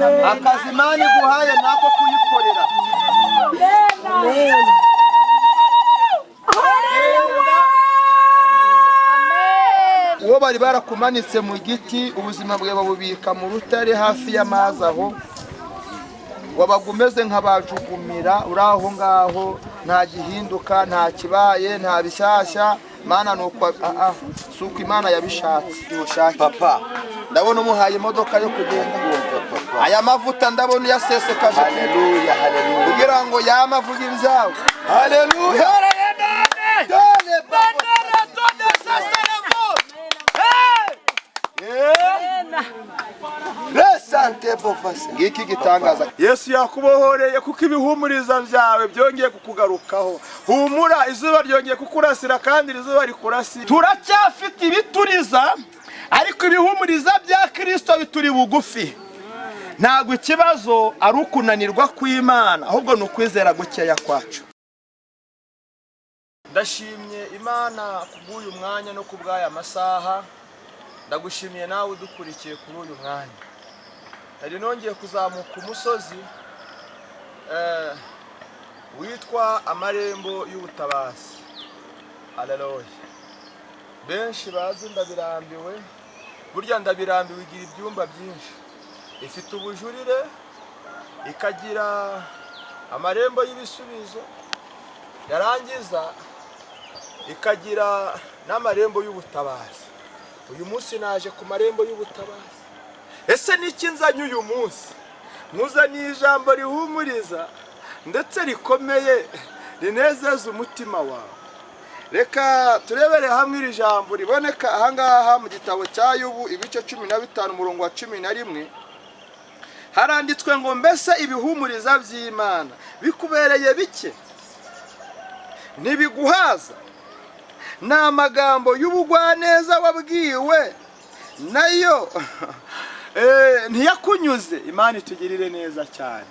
akazi Imana iguhaye nako kuyikorera. Uwo bari barakumanitse mu giti ubuzima bwe babubika mu rutare hafi y'amazi aho wabaga umeze nk'abajugumira uri aho ngaho nta gihinduka nta kibaye nta bishyashya. Mana nuko suko Imana yabishatse. Papa ndabona umuhaye imodoka yo kugenda. Aya mavuta ndabona uyasesekaje. Haleluya, haleluya. Kugira ngo yamavuga ibyawe. Haleluya. Dole bandera tonde saserevo. Resante bofase. Ngiki gitangaza. Yesu yakubohoreye kuko ibihumuriza byawe byongeye kukugarukaho. Humura, izuba ryongeye kukurasira kandi izuba rikurasira. Turacyafite ibituriza ariko ibihumuriza bya Kristo bituri bugufi. Ntabwo ikibazo ari ukunanirwa kw'Imana ahubwo ni ukwizera gukeya kwacu. Ndashimye Imana kubw'uyu mwanya no kubw'aya masaha. Ndagushimiye nawe udukurikiye kuri uyu mwanya. Nari nongeye kuzamuka umusozi witwa amarembo y'ubutabazi. Haleluya. Benshi bazi ndabirambiwe. Burya ndabirambiwe igira ibyumba byinshi. Ifite ubujurire, ikagira amarembo y'ibisubizo, yarangiza ikagira n'amarembo y'ubutabazi. Uyu munsi naje ku marembo y'ubutabazi. Ese niki nzanye uyu munsi? Muzaniye ijambo rihumuriza ndetse rikomeye rinezeza umutima wawe. Reka turebere hamwe iri jambo riboneka ahangaha mu gitabo cya Yobu ibice 15 umurongo wa 11. Haranditswe ngo mbese ibihumuriza by'Imana bikubereye bike ntibiguhaza, na magambo y'ubugwaneza wabwiwe nayo ntiyakunyuze. Imana itugirire neza cyane.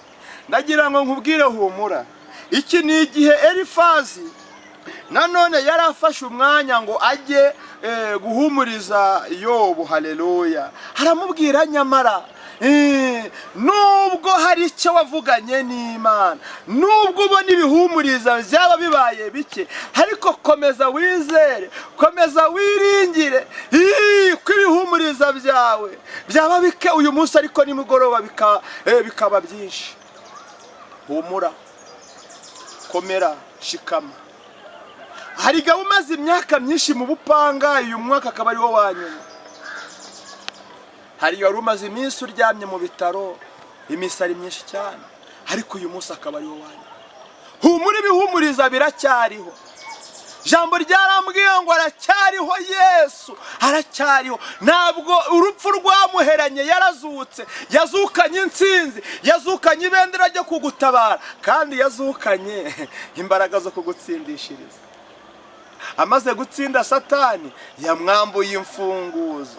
Ndagira ngo nkubwire humura. Iki ni igihe Elifazi nanone yarafashe umwanya ngo ajye guhumuriza Yobu. Haleluya. Haramubwira nyamara nubwo hari icyo wavuganye n'Imana, nubwo ubona ibihumuriza byaba bibaye bike, ariko komeza wizere, komeza wiringire ko ibihumuriza byawe byaba bike uyu munsi ariko nimugoroba bikaba byinshi. Humura, komera, shikama. Hari gawe umaze imyaka myinshi mu bupanga, uyu mwaka akaba ari wo wanyuma. Hari wari umaze iminsi uryamye mu bitaro, imisari myinshi cyane, ariko uyu munsi akaba ari wo wanyuma. Humura, ibihumuriza biracyariho. Jambo ryarambwiye ngo aracyariho, Yesu aracyariho. Ntabwo urupfu rwamuheranye, yarazutse, yazukanye intsinzi, yazukanye ibendera ryo kugutabara, kandi yazukanye imbaraga zo kugutsindishiriza. Amaze gutsinda Satani yamwambuye imfunguzo.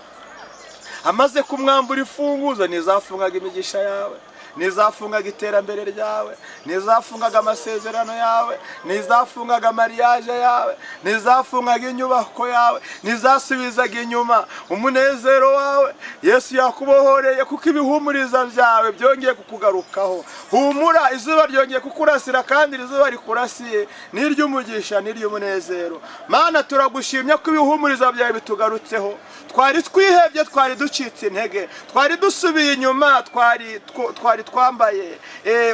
Amaze kumwambura imfunguzo nizafungaga imigisha yawe, nizafungaga iterambere ryawe, nizafungaga amasezerano yawe, nizafungaga mariage yawe, nizafungaga inyubako yawe, nizasubizaga inyuma umunezero wawe. Yesu yakubohoreye kuko ibihumuriza byawe byongeye kukugarukaho. Humura, izuba ryongeye kukurasira kandi izuba rikurasiye n'iry'umugisha n'iry'umunezero. Mana turagushimye ko ibihumuriza byawe bitugarutseho. Twari twihebye, twari ducitse intege, twari dusubiye inyuma, twari twambaye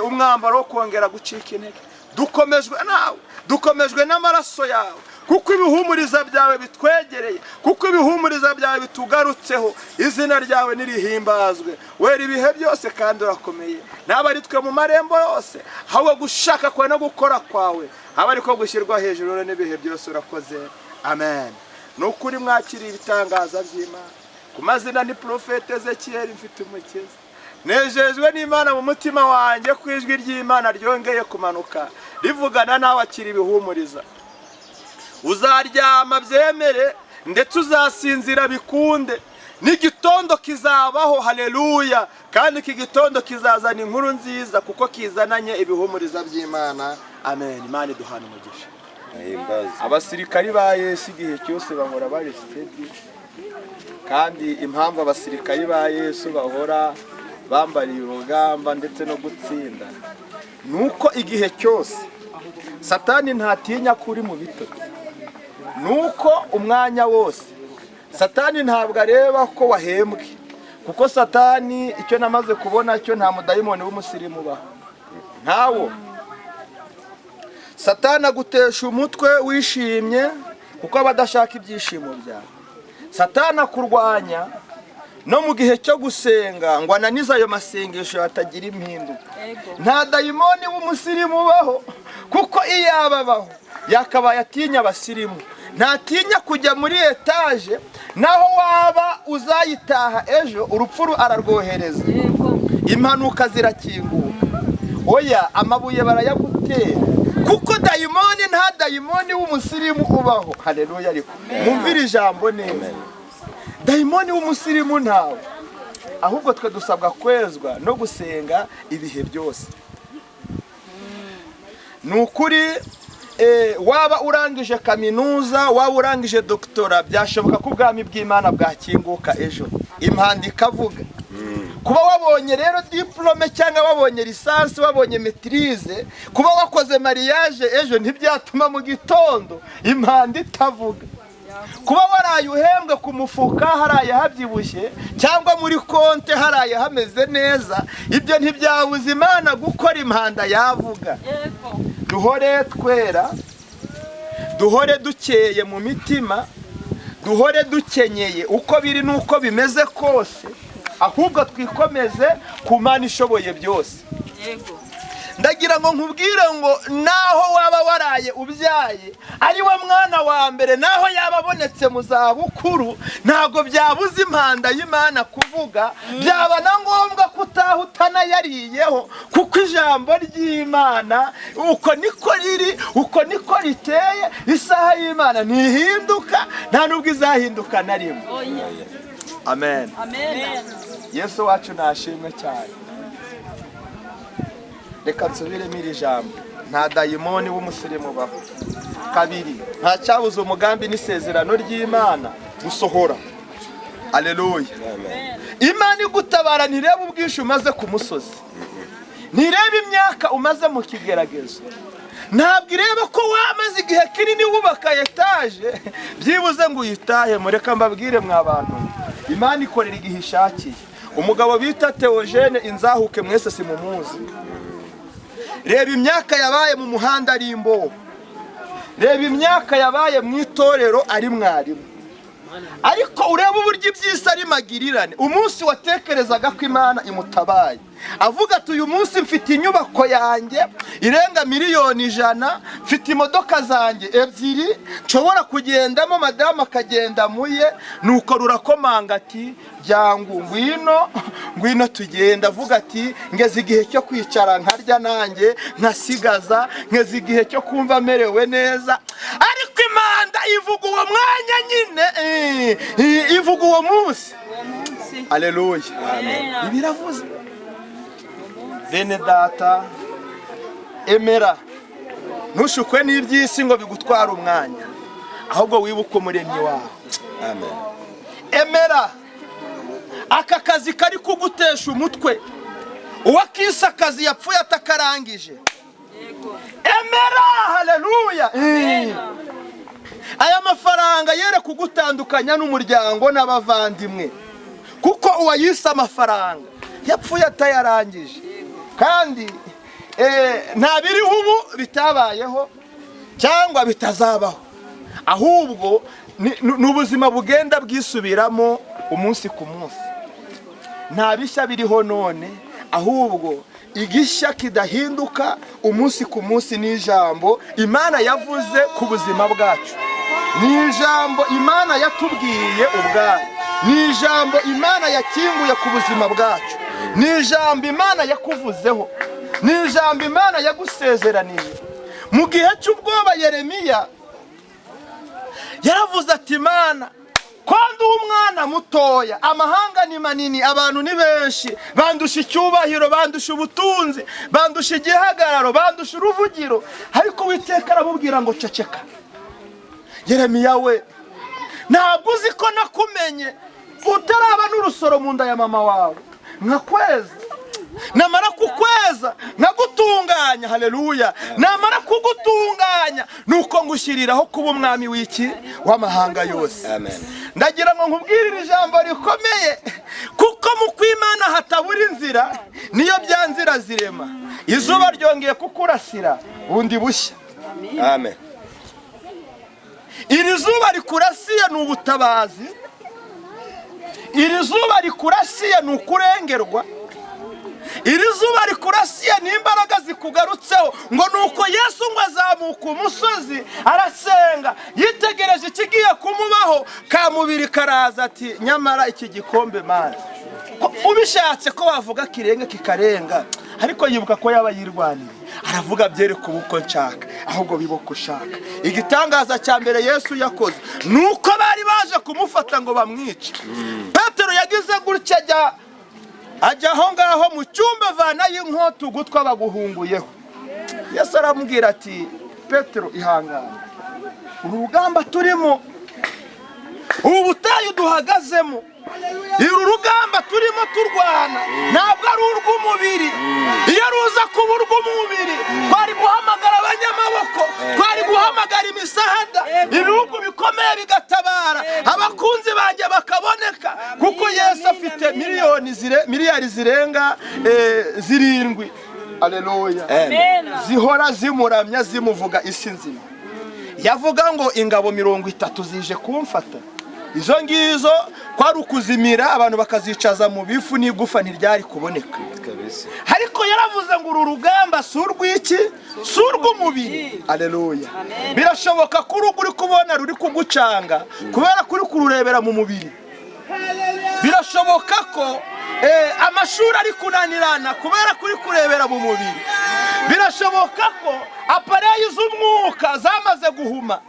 umwambaro wo kongera gucika intege. Dukomejwe nawe, dukomejwe n'amaraso yawe, kuko ibihumuriza byawe bitwegereye, kuko ibihumuriza byawe bitugarutseho. Izina ryawe nirihimbazwe. Wera ibihe byose kandi urakomeye. Naba ari twe mu marembo yose, ahubwo gushaka kwawe no gukora kwawe aba ariko gushyirwa hejuru n'ibihe byose. Urakoze. Amen. Nukuri mwakiriye ibitangaza by'Imana. Ku mazina ni Profete Ezekiel Mfitumukiza. Nejejwe n'Imana mu mutima wanjye ku ijwi ry'Imana ryongeye kumanuka rivugana nawe akiri ibihumuriza. Uzaryama byemere ndetse uzasinzira bikunde. N'igitondo kizabaho. Haleluya. Kandi iki gitondo kizazana inkuru nziza kuko kizananye ibihumuriza by'Imana. Amen. Imana iduhana umugisha. Abasirikari ba Yesu igihe cyose bahora bari steady, kandi impamvu abasirikari ba Yesu bahora bambariye urugamba ndetse no gutsinda ni uko igihe cyose Satani ntatinya kuri mu bitotsi, ni uko umwanya wose Satani ntabwo areba ko wahembwe, kuko Satani icyo namaze kubona cyo nta mudayimoni w'umusirimu ubaho, ntawo. Satani agutesha umutwe wishimye kuko aba adashaka ibyishimo byawe. Satani akurwanya no mu gihe cyo gusenga ngo ananize ayo masengesho atagira impinduka. Nta dayimoni w'umusirimu ubaho, kuko iyo ababaho yakabaye atinya abasirimu. Ntatinya kujya muri etaje, naho waba uzayitaha ejo urupfu ararwohereza, impanuka zirakinguka, oya amabuye barayagutera, kuko dayimoni nta dayimoni w'umusirimu ubaho. Haleluya. Ariko mwumvire ijambo neza, dayimoni w'umusirimu ntawe, ahubwo twe dusabwa kwezwa no gusenga ibihe byose. Ni ukuri waba urangije kaminuza, waba urangije doktora, byashoboka ko ubwami bw'Imana bwakinguka ejo, impanda ikavuga. Kuba wabonye rero diplome cyangwa wabonye lisansi, wabonye maîtrise, kuba wakoze mariage ejo ntibyatuma mu gitondo impanda itavuga. Kuba waraye uhembwe ku mufuka haraye habyibushye, cyangwa muri konte haraye hameze neza, ibyo ntibyabuza Imana gukora impanda yavuga. Duhore twera, duhore dukeye mu mitima, duhore dukenyeye uko biri n'uko bimeze kose, ahubwo twikomeze ku Mana ishoboye byose. Ndagira ngo nkubwire ngo naho waba waraye ubyaye ari we mwana wa mbere, naho yaba abonetse mu zabukuru, ntago byabuze impanda y'Imana kuvuga. Byaba na ngombwa kutaha utanayariyeho, kuko ijambo ry'Imana uko niko riri, uko niko riteye. Isaha y'Imana ntihinduka, nta nubwo izahinduka na rimwe. Amen. Yesu wacu nashimwe cyane. Reka nsubiremo iri jambo, nta dayimoni w'umusirimu ubaho. Kabiri, nta cyabuze umugambi n'isezerano ry'Imana gusohora. Haleluya. Imana igutabara ntireba ubwinshi umaze ku musozi, ntireba imyaka umaze mu kigeragezo, ntabwo ireba ko wamaze igihe kinini wubaka etaje byibuze ngo uyitahe. Mureka mbabwire mwa bantu, Imana ikorera igihe ishakiye. Umugabo bita Theogene Inzahuke, mwese simumuzi. Reba imyaka yabaye mu muhanda ari imboho, reba imyaka yabaye mu itorero ari mwarimu, ariko ureba uburyo iby'isi ari magirirane. Umunsi watekerezaga ko Imana imutabaye, avuga ati uyu munsi mfite inyubako yanjye irenga miliyoni 100, mfite imodoka zanjye 2 nshobora kugendamo, madamu akagenda muye. Nuko rurakomanga ati byangu ngwino tugenda. Avuga ati ngeze igihe cyo kwicara nkarya nanjye nkasigaza, ngeze igihe cyo kumva merewe neza. Ariko Imana ivuga uwo mwanya nyine, ivuga uwo munsi. Haleluya. Ibiravuze. Bene data, emera, ntushukwe n'iby'isi ngo bigutware umwanya, ahubwo wibuke umuremyi wawe. Amen. Emera aka kazi kari kugutesha umutwe, uwakise akazi yapfuye atakarangije. Emera. Haleluya. Aya mafaranga yere kugutandukanya n'umuryango n'abavandimwe, kuko uwayise amafaranga yapfuye atayarangije. Kandi nta biriho ubu bitabayeho cyangwa bitazabaho, ahubwo ni ubuzima bugenda bwisubiramo umunsi ku munsi. Nta bishya biriho none, ahubwo igishya kidahinduka umunsi ku munsi ni ijambo Imana yavuze ku buzima bwacu, ni ijambo Imana yatubwiye ubwayo, ni ijambo Imana yakinguye ku buzima bwacu, ni ijambo Imana yakuvuzeho, ni ijambo Imana yagusezeraniye. Mu gihe cy'ubwoba Yeremiya yaravuze ati Imana, ko ndi umwana mutoya, amahanga ni manini, abantu ni benshi, bandusha icyubahiro, bandusha ubutunzi, bandusha igihagararo, bandusha uruvugiro, ariko Uwiteka aramubwira ngo ceceka. Yeremiya we, ntabwo uzi ko nakumenye utaraba n'urusoro mu nda ya mama wawe, nkakweza, namara kukweza nkagutunganya. Haleluya. namara kugutunganya nuko ngushyiriraho kuba umwami w'iki w'amahanga yose. ndagira ngo nkubwire iri jambo rikomeye, kuko mu kw'Imana hatabura inzira, niyo bya nzira zirema. izuba ryongeye kukurasira bundi bushya. Amen. iri zuba rikurasiye ni ubutabazi, iri zuba rikurasiye ni ukurengerwa, iri zuba rikurasiye ni imbaraga zikugarutseho. ngo nuko Yesu ngo azamuka umusozi arasenga, yitegereje ikigiye kumubaho, ka mubiri karaza ati nyamara iki gikombe Mana, ubishatse ko wavuga kirenge kikarenga, ariko yibuka ko yaba yirwanira, aravuga byereka ubuko nshaka ahubwo bibuka ushaka. igitangaza cya mbere Yesu yakoze nuko bari baje kumufata ngo bamwice. Petero yagize gutya ajya aho ngaho mu cyumba, avanayo inkota, ugutwa baguhunguyeho. Yesu aramubwira ati Petero, ihangane, uru rugamba turimo, ubu butayu duhagazemo, uru rugamba turimo turwana ntabwo ari urw'umubiri. iyo ruza kuba urw'umubiri twari guhamagara abanyamaboko, twari guhamagara imisahada, ibihugu bikomeye bigatabara, abakunzi banjye bakaboneka, kuko Yesu afite miliyari zirenga 7. Haleluya. zihora zimuramya zimuvuga isi nzima. yavuga ngo ingabo 30 zije kumfata, izo ngizo kwari ukuzimira, abantu bakazicaza mu bifu, n'igufa ntiryari kuboneka. ariko yaravuze ngo uru rugamba si urw'iki, si urw'umubiri. Haleluya. birashoboka ko urugo uri kubona ruri kugucanga kubera kuri kururebera mu mubiri. birashoboka ko amashuri ari kunanirana kubera kuri kurebera mu mubiri. birashoboka ko apareyi z'umwuka zamaze guhuma.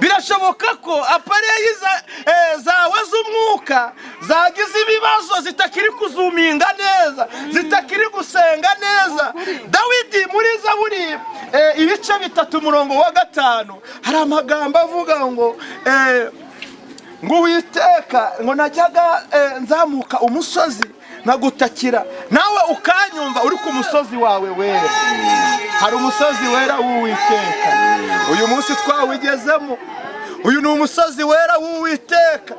birashoboka ko apareyi zawe z'umwuka zagize ibibazo, zitakiri kuzuminga neza, zitakiri gusenga neza. Dawidi muri Zaburi ibice 3:5 hari amagambo avuga ngo Uwiteka, ngo najyaga nzamuka umusozi nkagutakira, nawe ukanyumva uri ku musozi wawe wera. hari umusozi wera w'Uwiteka. uyu munsi twawugezemo. uyu ni umusozi wera w'Uwiteka,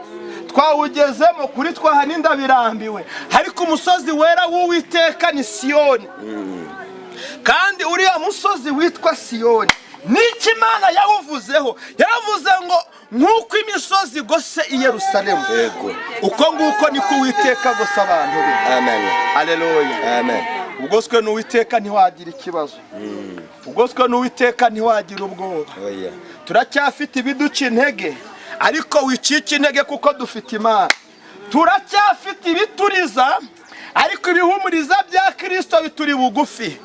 twawugezemo. kuri twahani ndabirambiwe, ariko umusozi wera w'Uwiteka ni Siyoni. kandi uriya musozi witwa Siyoni n'iki Imana yawuvuzeho. yaravuze ngo nk'uko imisozi gose i Yerusalemu, uko nguko niko Uwiteka gose abantu be. Amen. Haleluya. Amen. ugoswe n'Uwiteka ntiwagira ikibazo, ugoswe n'Uwiteka ntiwagira ubwoba. turacyafite ibiduca intege, ariko wicika intege kuko dufite Imana. turacyafite ibituriza, ariko ibihumuriza bya Kristo bituri bugufi.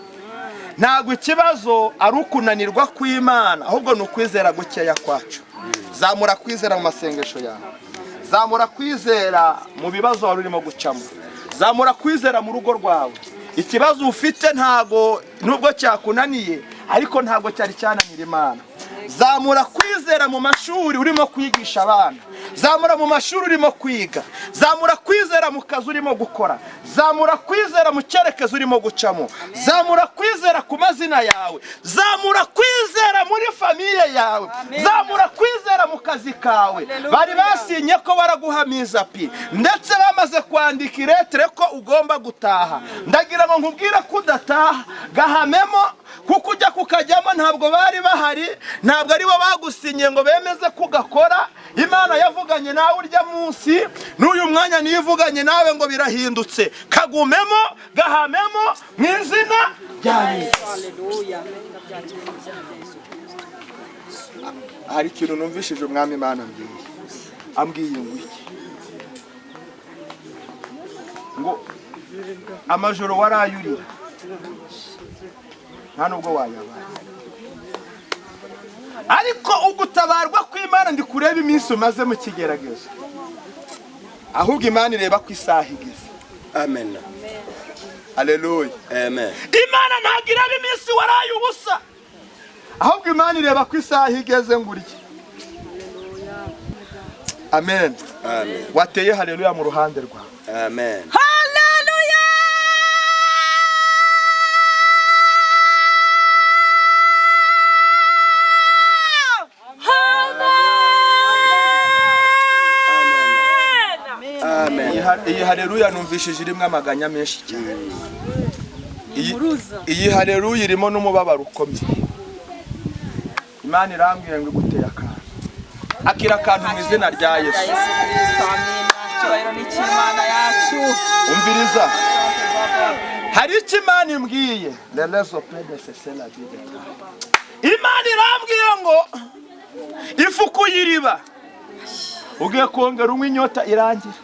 ntabwo ikibazo ari ukunanirwa kw'Imana, ahubwo ni ukwizera gukeya kwacu. zamura kwizera mu masengesho yawe, zamura kwizera mu bibazo wari urimo gucamo, zamura kwizera mu rugo rwawe. ikibazo ufite ntago nubwo cyakunaniye, ariko ntago cyari cyananira Imana. zamura kwizera mu mashuri urimo kwigisha abana, zamura mu mashuri urimo kwiga, zamura kwizera mu kazi urimo gukora, zamura kwizera mu cyerekezo urimo gucamo, zamura kwizera ku mazina yawe, zamura kwizera muri famiye yawe, zamura kwizera mu kazi kawe. bari basinye ko baraguhamiza pi, ndetse bamaze kwandika iretere ko ugomba gutaha. ndagira ngo nkubwire ko udataha, gahamemo, kuko ujya kukajyamo ntabwo bari bahari, ntabwo ari bo bagusinye ngo bemeze kugakora. Imana yavuganye nawe urya munsi, n'uyu mwanya niyivuganye nawe ngo birahindutse. kagumemo, gahamemo mu izina rya Yesu. Haleluya. hari ikintu numvishije umwami Imana ambwiye ngo iki, ngo amajoro warayurira nta nubwo wayabara, ariko ugutabarwa kw'Imana ndi kureba iminsi umaze mu kigeragezo, ahubwo Imana ireba ko isaha igeze. Amen. Haleluya. Amen. Imana ntabwo ireba iminsi waraye ubusa, ahubwo Imana ireba ko isaha igeze ngo urye. Amen. Amen. wateye haleluya mu ruhande rwawe. Amen. Haleluya. haleluya numvishije irimo amaganya menshi cyane. Iyi haleluya irimo n'umubabaro ukomeye. Imana irambwiye ngo iguteye akantu. Akira akantu mu izina rya Yesu. Umviriza. Hari icyo Imana imbwiye. Imana irambwiye ngo ifuku y'iriba ugiye kongera unywa inyota irangira.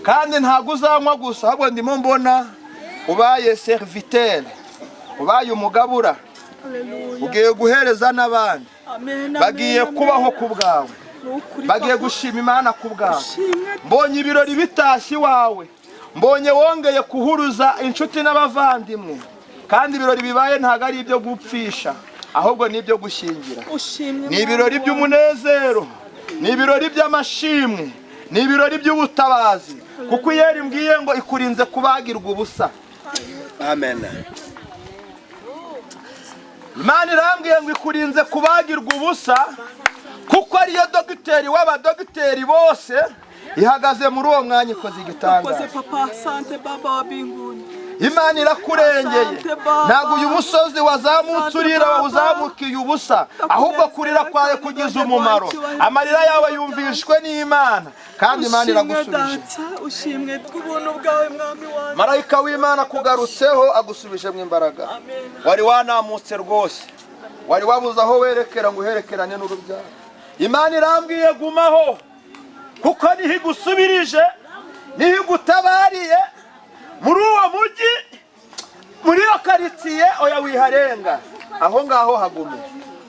Kandi ntabwo uzanywa gusa, ahubwo ndimo mbona ubaye serviteur, ubaye umugabura. Ugiye guhereza n'abandi. Bagiye kubaho ku bwawe. Bagiye gushima Imana ku bwawe. Mbonye ibirori bitashye iwawe. Mbonye wongeye kuhuruza inshuti n'abavandimwe. Kandi ibirori bibaye ntago ari ibyo gupfisha, ahubwo ni ibyo gushingira. Ni ibirori by'umunezero, ni ibirori by'amashimwe, ni ibirori by'ubutabazi. Kuko yeri mbwiye ngo ikurinze kubagirwa ubusa. Amen. Imana irambwiye ngo ikurinze kubagirwa ubusa, kuko ariyo dogiteri w'abadogiteri bose ihagaze muri uwo mwanya ikoze igitangaza. Imana irakurengeye. Ntabwo uyu musozi wazamutse urira wawuzamukiye ubusa, ahubwo kurira kwawe kugize umumaro. Amarira yawe yumvishwe n'Imana, kandi Imana iragusubije. Marayika w'Imana kugarutseho agusubije mu imbaraga. Wari wanamutse rwose, wari wabuze aho werekera ngo uherekerane n'urubyaro. Imana irambwiye gumaho, kuko niho igusubirije, niho igutabariye. Muri uwo mujyi, muri iyo karitsiye, oya wiharenga. Aho ngaho hagume.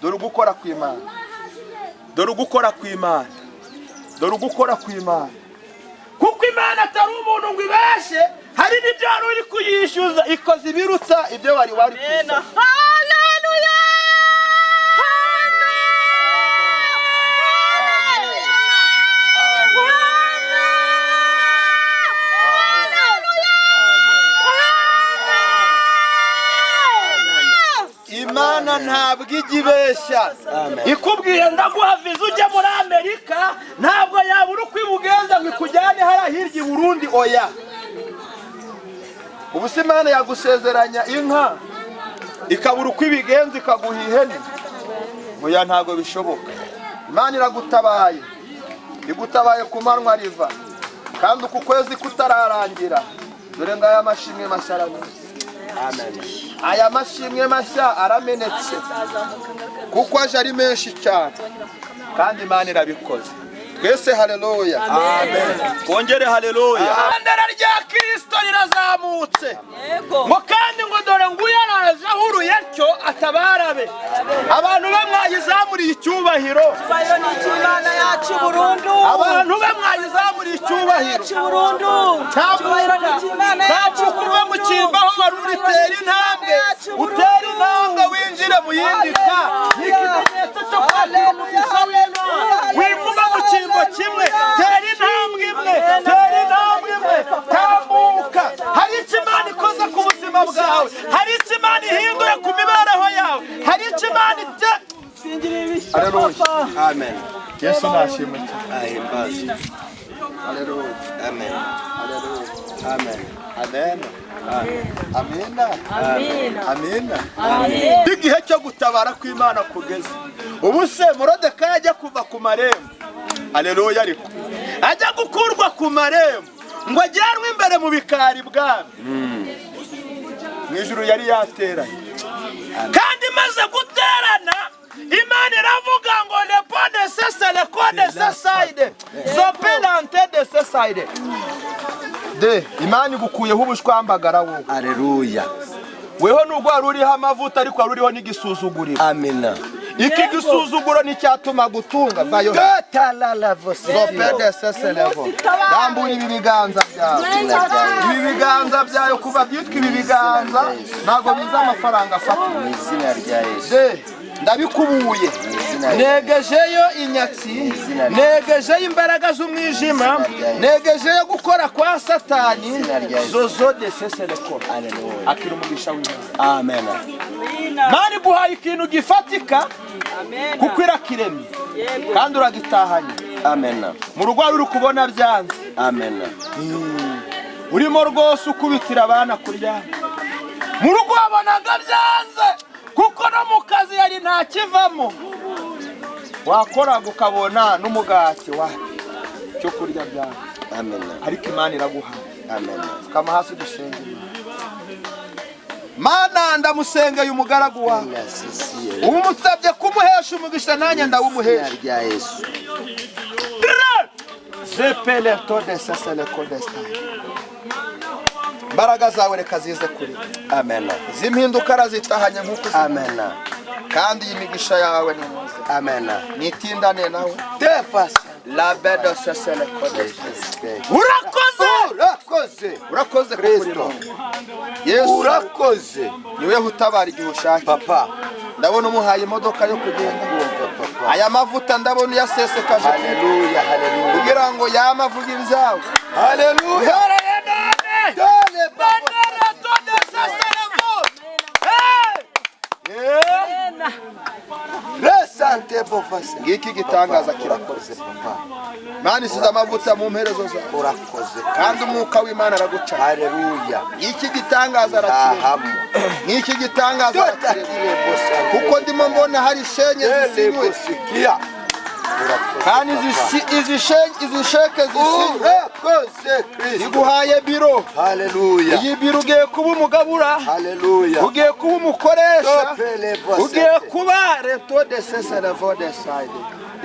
Dore ugukora kw'Imana. Dore ugukora kw'Imana. Dore ugukora kw'Imana. Kuko Imana atari umuntu ngo ibeshe, hari n'ibyo wari uri kuyishyuza, ikoze ibiruta ibyo wari kwishyuza. Haleluya! Imana ntabwo igibeshya. Ikubwiye ndaguha viza ujye muri Amerika, ntabwo yabura uko ibugenza ngo ikujyane hariya hirya i Burundi, oya. Ubu se Imana yagusezeranya inka ikabura uko ibigenza ikaguha ihene? Oya, ntabwo bishoboka. Imana iragutabaye, igutabaye ku manywa riva, kandi uku kwezi kutararangira. Dore ngaya mashimwe mashya aramenetse. Amen. Aya mashimwe mashya aramenetse, kuko aje ari menshi cyane, kandi Imana irabikoze. Twese haleluya. Amen. Kongere haleluya. Ibendera rya Kristo rirazamutse. Ngo kandi ngo dore nguye araje ahuruye atyo atabarabe. Abantu be mwayizamuriye icyubahiro. Imana yacu burundu. Abantu be mwayizamuriye icyubahiro. Ntabwo kuva mu cyimbaho wari uritera intambwe. Utera intambwe winjire mu yindi ka. Ni ikimenyetso cyo kwakira umugisha w'Imana. Wikuba mu cyimbo kimwe, tera intambwe imwe, tera intambwe imwe, tambuka. Hari icyo Imana ikoze ku buzima bwawe, hari icyo Imana ihinduye ku mibereho yawe, hari icyo Imana ite. Haleluya. Amen. Yesu nashimwe cyane. Ahimbaze. Haleluya. Amen. Haleluya. Amen. Amen. Amina. Amina. Amina. Igihe cyo gutabara kw'Imana kugeze. Ubu se Morodekayi ajya kuva ku marembo. Haleluya. Ariko ajya gukurwa ku marembo ngo ajyanwe imbere mu bikari bwami. Mu ijuru yari yateranye, kandi maze guterana Imana iravuga ngo le pont de cesse le code de ce side zopelante de ce side. De Imana igukuyeho ubushwambagara wowe. Haleluya. Weho nubwo wari uriho amavuta, ariko wari uriho n'igisuzuguriro. Amina. Iki gisuzuguro ni cyatuma gutunga vayo. Gatalala vose. Zopede seselevo. Dambura ibi biganza byawe. Ibi biganza byayo kuva byitwa ibi biganza ntago biza amafaranga afata. Mu izina rya Yesu. Ndabikubuye. Negejeyo inyatsi, negejeyo imbaraga z'umwijima, negejeyo gukora kwa Satani. Zozo de seseleko. Haleluya. Akira umugisha w'Imana. Amen. Mani guhaye ikintu gifatika, kuko irakiremye kandi uragitahanye. Amen. Mu rugo uri kubona byanze, Amen. urimo rwose ukubitira abana kuryama mu rugo wabonaga byanze kuko no mu kazi yari nta kivamo wakoraga ukabona n'umugati wa cyo kurya byawe. Amen. Ariko Imana iraguha. Amen. Kama hasi dusenga Mana ndamusengeye umugaragu wawe umutsabye kumuhesha umugisha nanjye ndawumuhesha rya Yesu. Zepele tode sesele kodesta mbaraga zawe reka zize kuri. Amen. Zimpinduka razitahanye nkuko. Amen. Kandi imigisha yawe ni mwiza. Amen. Nitindane nawe. Defas La bedo sesele kodesta. Urakoze Kristo. Yesu urakoze. Niwe utabara igihe ushaka. Papa, ndabona umuhaye imodoka yo kugenda. Aya mavuta ndabona yasesekaje. Haleluya, haleluya. Kugira ngo yamavuga ibyawe. Haleluya. Dole bandera tode sesele vos. Resante bofase. Ngiki gitangaza kirakoze Papa. Mani siza amavuta mu mperezo zawe. Urakoze. Kandi umwuka w'Imana araguca. Haleluya. Iki gitangaza arakira. N'iki gitangaza arakira. Kuko ndimo mbona hari shenye zisinywe. Kandi izi sheke zisinywe. Iguhaye biro. Haleluya. Iyi biro ugiye kuba umugabura. Haleluya. Ugiye kuba umukoresha. Ugiye kuba reto de sesele vodeside.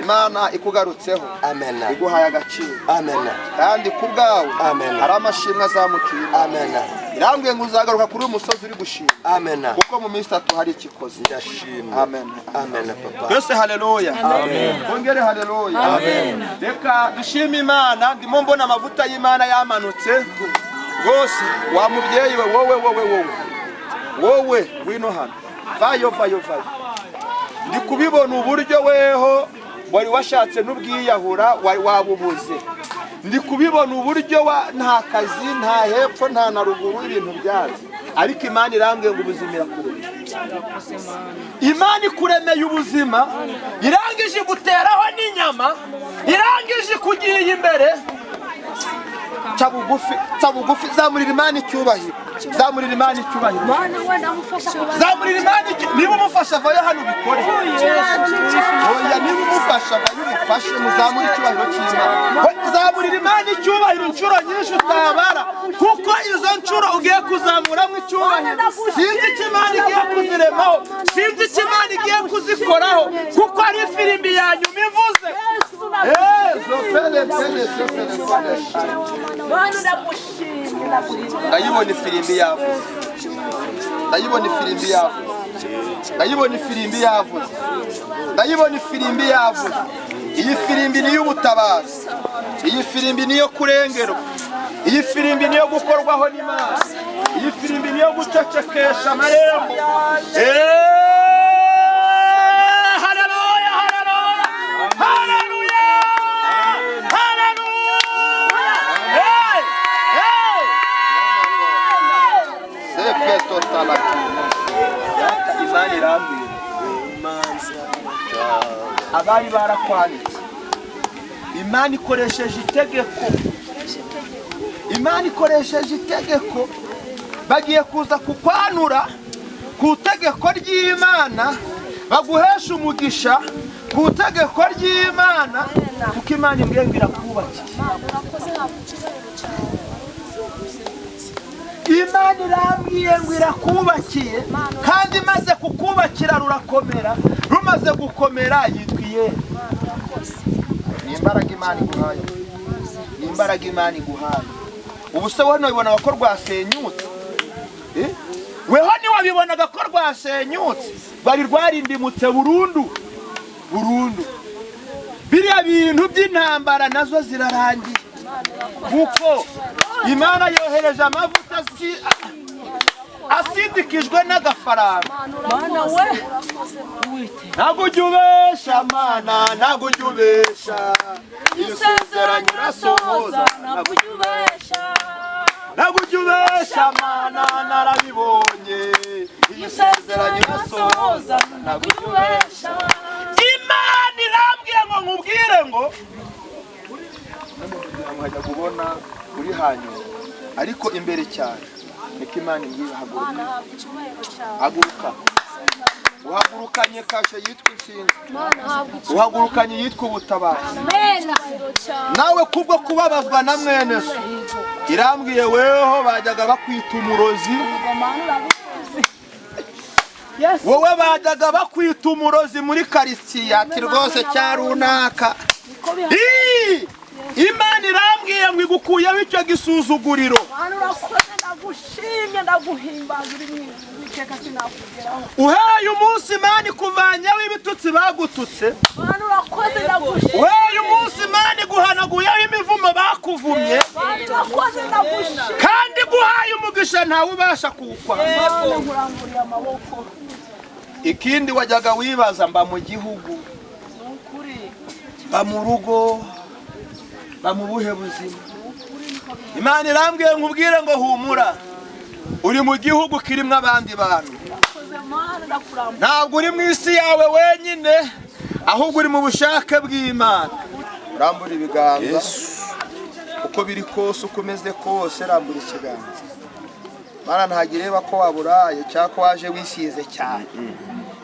Imana ikugarutseho. Amen. Iguhaye agaciro. Amen. Kandi kubgawe. Amen. Hari amashimwe azamukiye. Amen. Irambwiye ngo uzagaruka kuri umusozi uri gushima. Amen. Kuko mu minsi 3 hari ikikoze. Ndashima. Amen. Amen papa. Twese haleluya. Amen. Bongere haleluya. Amen. Reka dushime Imana ndimo mbona amavuta y'Imana yamanutse. Rwose wa mubyeyi we wowe wino hano. Vayo. Ndi kubibona uburyo weho wari washatse n'ubwiyahura wari wabubuze. Ndi kubibona uburyo nta kazi nta hepfo nta na ruguru ibintu byazi. Ariko Imana irambwiye ngo ubuzimira kure. Imana ikuremeye ubuzima, irangije guteraho n'inyama, irangije kugiye imbere. Cabugufi zamurira Imana icyubahiro. Zamurira Imana icyubahiro. Zamurira Imana niba umufasha vayo hano bikore. Oya niba umufasha vayo ubifashe muzamura icyubahiro cy'Imana. Zamurira Imana icyubahiro inshuro nyinshi utabara. Kuko izo nshuro ugiye kuzamuramo icyubahiro. Sinzi icyo Imana igiye kuziremaho. Sinzi icyo Imana igiye kuzikoraho. Kuko ari ifirimbi yanyuma ivuze. Ndayibona ifirimbi yavuze. Ndayibona ifirimbi yavuze. Ndayibona ifirimbi yavuze. Ndayibona ifirimbi yavuze. Iyi firimbi ni y'ubutabazi. Iyi firimbi ni yo kurengero. Iyi firimbi ni yo gukorwaho n'Imana. Iyi firimbi ni yo gucecekesha amarembo. Abari barakwanitse. Imana ikoresheje itegeko. Imana ikoresheje itegeko. Bagiye kuza kukwanura ku tegeko ry'Imana, baguhesha umugisha ku tegeko ry'Imana, kuko Imana imbwenge irakubakiye. Imana irambwiye ngo irakubakiye, kandi maze kukubakira rurakomera. Rumaze gukomera yitwiye. Ni imbaraga Imana iguhaye. Ni imbaraga Imana iguhaye. Ubu se wowe nabibona ko rwasenyutse. Weho ni wabibonaga ko rwasenyutse. Bari rwarindimutse burundu. Biriya bintu by'intambara nazo zirarangiye. Kuko Imana yohereje amavuta asindikijwe n'agafaranga. Mana we Ntabwo ujya ubesha Mana, ntabwo ujya ubesha. isezerano irasohoza, ntabwo ujya ubesha. Ntabwo ujya ubesha Mana, narabibonye. Isezerano irasohoza, ntabwo ujya ubesha. Imana irambwiye ngo nkubwire ngo ukajya kubona uri hanyuma ariko imbere cyane niko Imana imbwira haguruka uhagurukanye kashe yitwa inshinga uhagurukanye yitwa ubutabazi nawe kubwo kubabazwa na mwene so irambwiye weho bajyaga bakwita umurozi wowe bajyaga bakwita umurozi muri karitsiye ati rwose cya runaka Imana irambwiye ngo igukuyeho icyo gisuzuguriro uheye umunsi Imana ikuvanyeho ibitutsi bagututse uheye umunsi Imana iguhanaguyeho imivumo bakuvumye kandi guhaye umugisha ntawe ubasha kuwukwa ikindi wajyaga wibaza mba mu gihugu mba mu rugo mba mu buhe buzima Imana irambwiye nkubwire ngo humura uri mu gihugu kirimo abandi bantu ntabwo uri mu isi yawe wenyine ahubwo uri mu bushake bw'Imana rambura ibiganza uko biri kose uko umeze kose rambura ikiganza Mana ntagireba ko waburaye cyangwa ko waje wisize cyane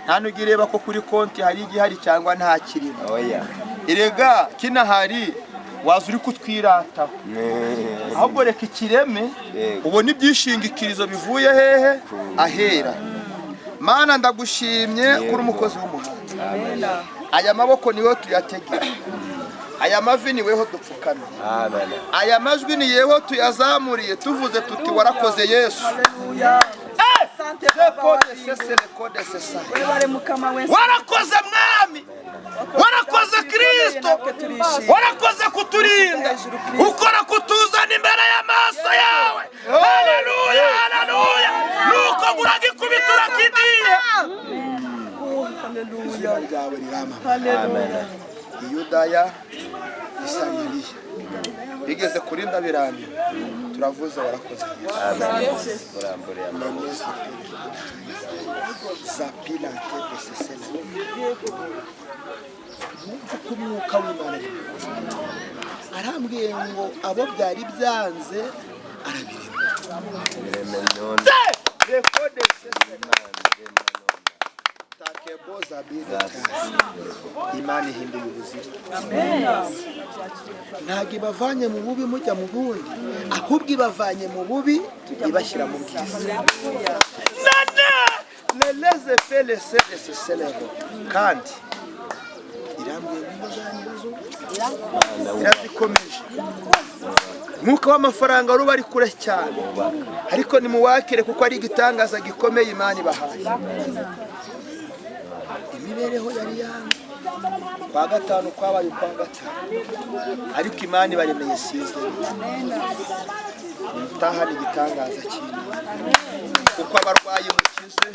nta nugireba ko kuri konti hari igihari cyangwa nta kirimo irega kinahari waza uri kutwirataho ahubwo reka ikireme ubona ibyishingikirizo bivuye hehe ahera Mana ndagushimye kuri umukozi w'umuhanga aya maboko niwe tuyategera aya mavi niweho dupfukana aya majwi ni yeho tuyazamuriye tuvuze tuti warakoze Yesu warakoze mwami warakoze Kristo warakoze kuturinda ukora kutuzana imbere y'amaso yawe haleluya haleluya nuko uragikubitura kidiye haleluya Yudaya Isamariya bigeze kurinda biramye turavuze warakoze urambure amaboko zapila tete sesela umwuka w'Imana arambwiye ngo abo byari byanze arabirema rekode sesela takeboza biza Imana ihinduye ubuzima ntabwo ibavanye mu bubi mujya mu bundi ahubwo ibavanye mu bubi ibashyira mu bwiza leleze fele sede seselero kandi irambwiye n'imuzanyizo irazikomeje mwuka w'amafaranga ruba ari kure cyane ariko nimuwakire kuko ari igitangaza gikomeye Imana ibahaye imibereho yari yange kwa gatanu kwabaye kwa gatanu ariko Imana ibaremeye size mutahana igitangaza cy'Imana kuko abarwayi mukize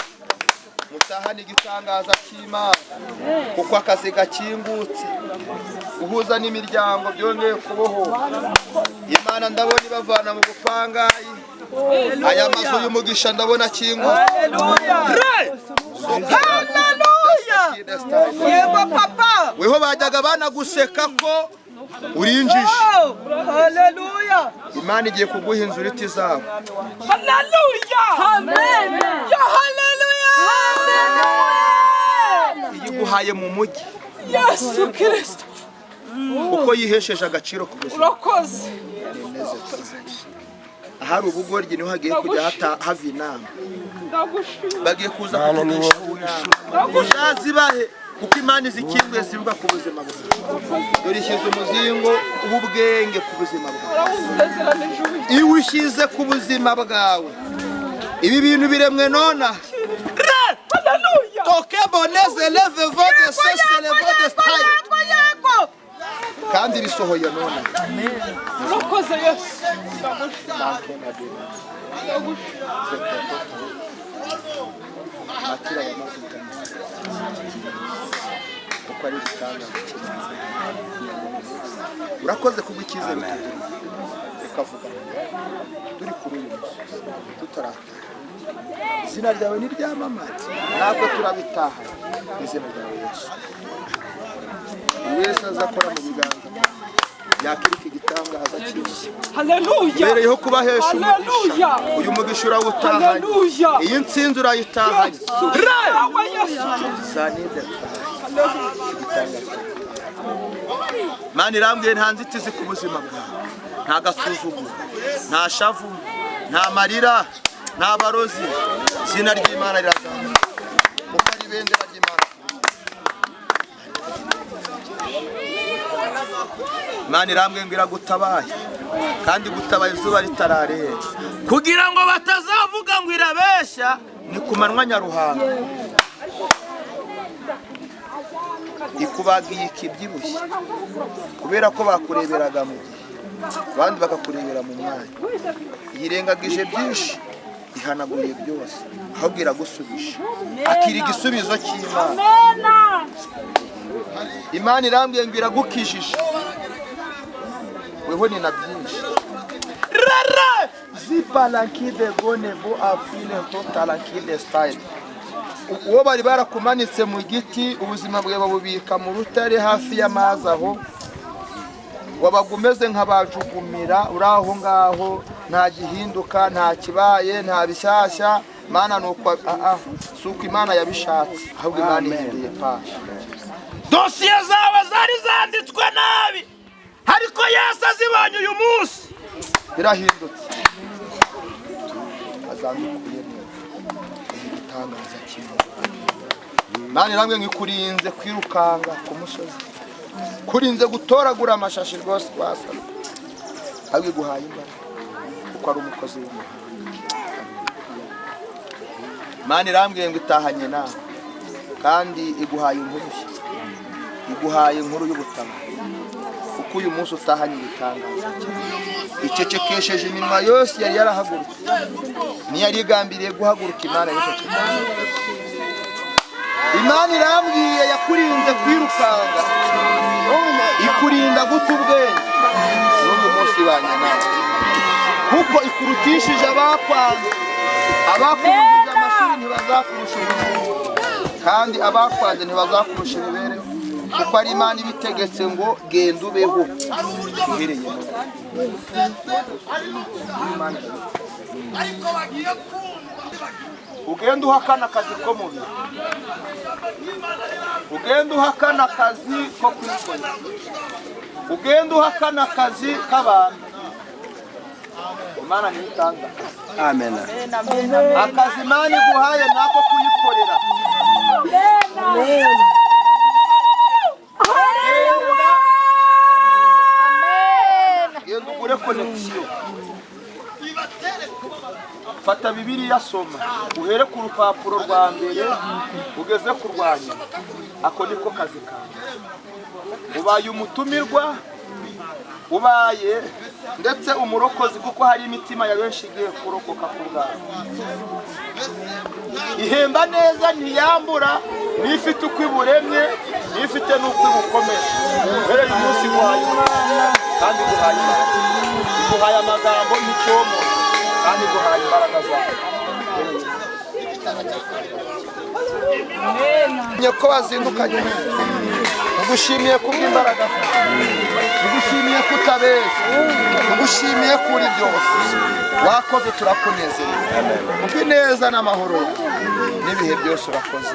mutahana igitangaza cy'Imana kuko akazi gakingutse guhuza n'imiryango byongeye kubohora Imana ndabona ibavana mu bupangayi aya mazu y'umugisha ndabona akingutse Yego papa weho bajyaga banaguseka ko urinjije haleluya Imana igiye kuguha inzu uriti zabo haleluya amen ya haleluya iyiguhaye mu mujyi Yesu Kristo uko yihesheje agaciro ku buzima urakoze ahari ubugoryi niho hagiye kujya hava inama bagiye kuza kutugisha uzazibahe kuko Imana izikinguye zivuga ku buzima bwawe dore ishyize umuzingo w'ubwenge ku buzima bwawe iyo ushyize ku buzima bwawe ibi bintu biremwe nona toke boneze leve vode sese levode style kandi bisohoye nona urakoze Yesu matira ya mafuta kuko ari gitanga urakoze kugukiza ukavuga turi kuri uyu tutarata izina ryawe ni ryamamare natwe turabitaha izina ryawe Yesu wese azakora mu biganza yakira iki gitangaza cyose Haleluya. bereyeho kubahesha Haleluya. uyu mugisha urawutahanye Haleluya. iyi nsinzi urayitahanye Awa Yesu. sanide Mana irambwiye nta nzitizi ku buzima bwawe nta gasuzuguro nta shavu nta marira nta barozi izina ry'Imana rirazamuka kuko ari ibendera ry'Imana. Mana irambwiye ngo iragutabaye kandi gutabaye izuba ritararera kugira ngo batazavuga ngo irabeshya ni ku manywa nyaruhanga ikubagiye ikibyibushye kubera ko bakureberaga mu gihe abandi bakakurebera mu mwanya yirengagije byinshi ihanaguye byose ahubwo iragusubije akira igisubizo cy'Imana. Imana irambwiye ngo iragukijije weho ni na byinshi rara zipalankide gone bo afile totalankide style uwo bari barakumanitse mu giti ubuzima bwawe babubika mu rutare hafi y'amazi aho wabaga umeze nk'abajugumira uri aho ngaho nta gihinduka nta kibaye nta bishyashya. Mana nuko suko Imana yabishatse ahubwo Imana ihinduye paje dosiye zawe zari zanditswe nabi ariko Yesu azibanye uyu munsi birahindutse azandukuye igitangaza kimwe. Mana irambwiye ngo ikurinze kwirukanga ku musozi kurinze gutoragura amashashi rwose twasa ahubwo iguhaye imbaraga kuko ari umukozi w'Imana. Mana irambwiye ngo itahanye nawe kandi iguhaye inkuru iguhaye inkuru y'ubutama kuko uyu munsi utahanye ibitangaza icecekesheje iminwa yose yari yarahagurutse ntiyari igambiriye guhaguruka. Imana yicecekesheje. Imana irambwiye yakurinze kwirukanga ikurinda guta ubwenge n'uyu munsi ibanye nawe kuko ikurutishije abakwanze abakurishije amashuri ntibazakurusha ubumenyi kandi abakwanze ntibazakurusha imibereho kuko ari Imana ibitegetse ngo genda ubeho uhereye ugenda uhakana akazi ko mu biro ugenda uhakana akazi ko kwikorera ugenda uhakana akazi k'abantu Imana nitanga Amen. akazi Imana iguhaye nako kuyikorera genda ugure konegisiyo fata Bibiliya soma uhere ku rupapuro rwa mbere ugeze ku rwa nyuma ako niko kazi kawe ubaye umutumirwa ubaye ndetse umurokozi kuko hari imitima ya benshi igiye kurokoka ku bwawe. Ihemba neza ntiyambura n'ifite uko iburemye n'ifite n'uko ibukomeje uhereye umunsi guhaye kandi guhaye guhaye amagambo n'icyomo kandi guhaye imbaraga zawe nyoko wazindukanye ugushimiye kubw'imbaraga ugushimiye kutabeshya ugushimiye kuri byose wakoze turakunezera kuko ineza n'amahoro n'ibihe byose urakoze.